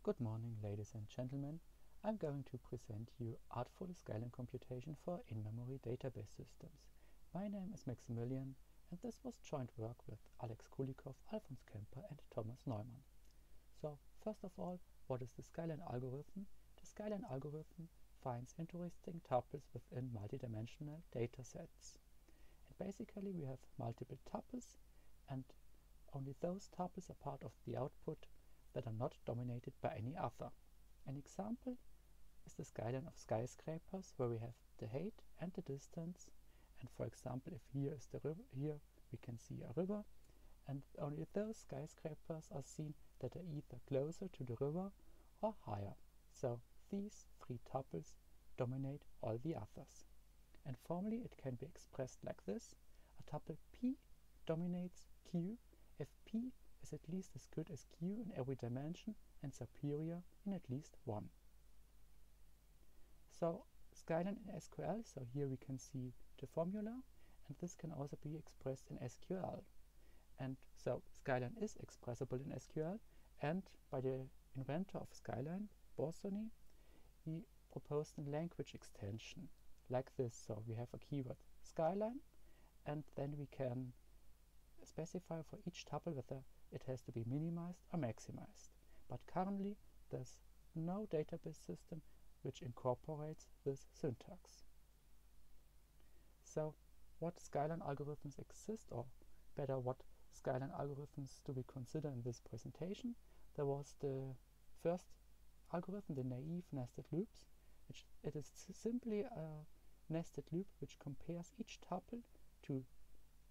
Good morning, ladies and gentlemen. I'm going to present you ARTful Skyline Computation for in-memory database systems. My name is Maximilian, and this was joint work with Alex Kulikov, Alfons Kemper, and Thomas Neumann. So, first of all, what is the Skyline algorithm? The Skyline algorithm finds interesting tuples within multidimensional datasets. And basically, we have multiple tuples, and only those tuples are part of the output that are not dominated by any other. An example is the skyline of skyscrapers, where we have the height and the distance. And for example, if here is the river, here we can see a river, and only those skyscrapers are seen that are either closer to the river or higher. So these three tuples dominate all the others. And formally it can be expressed like this: a tuple P dominates Q if P is at least as good as Q in every dimension and superior in at least one. So Skyline in SQL, so here we can see the formula, and this can also be expressed in SQL. And so Skyline is expressible in SQL, and by the inventor of Skyline, Borsoni, he proposed a language extension like this. So we have a keyword Skyline, and then we can specify for each tuple whether it has to be minimized or maximized. But currently there's no database system which incorporates this syntax. So what Skyline algorithms exist, or better, what Skyline algorithms do we consider in this presentation? There was the first algorithm, the naive nested loops, which it is simply a nested loop which compares each tuple to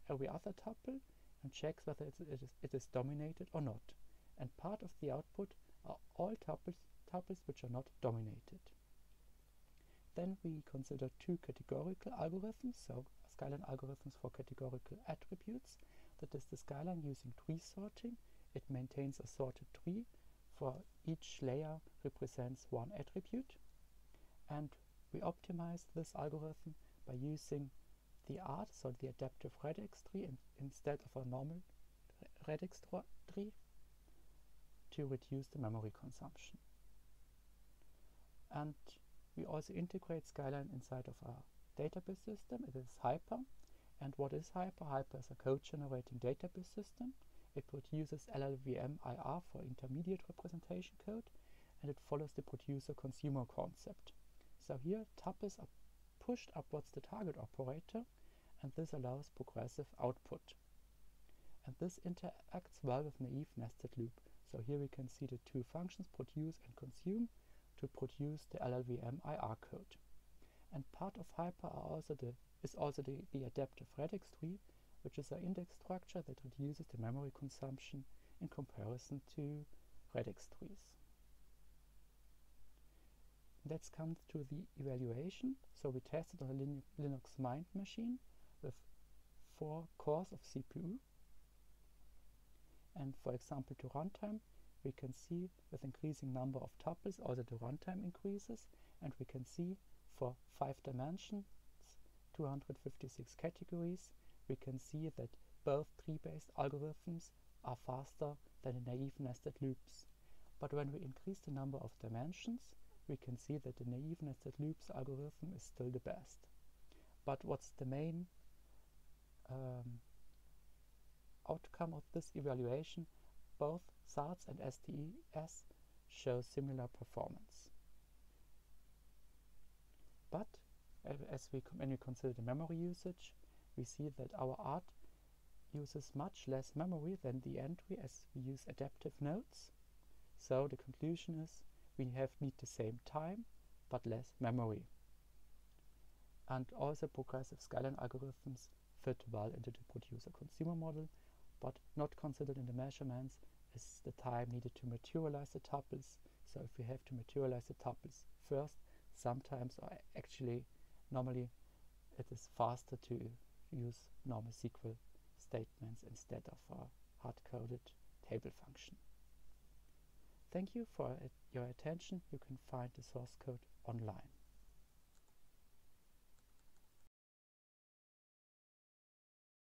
every other tuple and checks whether it is dominated or not. And part of the output are all tuples which are not dominated. Then we consider two categorical algorithms, so Skyline algorithms for categorical attributes. That is the Skyline using tree sorting. It maintains a sorted tree. For each layer represents one attribute. And we optimize this algorithm by using the ART, so the adaptive radix tree, instead of a normal radix tree, to reduce the memory consumption. And we also integrate Skyline inside of our database system. It is Hyper. And what is Hyper? Hyper is a code-generating database system. It produces LLVM IR for intermediate representation code, and it follows the producer-consumer concept. So here, tuples are pushed upwards the target operator, and this allows progressive output. And this interacts well with naive nested loop. So here we can see the two functions, produce and consume, to produce the LLVM IR code. And part of Hyper is also the adaptive radix tree, which is an index structure that reduces the memory consumption in comparison to radix trees. Let's come to the evaluation. So we tested on a Linux Mint machine with 4 cores of CPU. And for example, to runtime, we can see with increasing number of tuples also the runtime increases, and we can see for 5 dimensions, 256 categories, we can see that both tree-based algorithms are faster than the naive nested loops. But when we increase the number of dimensions, we can see that the naive nested loops algorithm is still the best. But what's the main outcome of this evaluation? Both SARTs and STES show similar performance. But when we consider the memory usage, we see that our ART uses much less memory than the entry, as we use adaptive nodes. So the conclusion is we need the same time but less memory. And also progressive Skyline algorithms fit well into the producer-consumer model, but not considered in the measurements is the time needed to materialize the tuples. So if we have to materialize the tuples first, sometimes, or actually normally, it is faster to use normal SQL statements instead of a hard-coded table function. Thank you for your attention. You can find the source code online.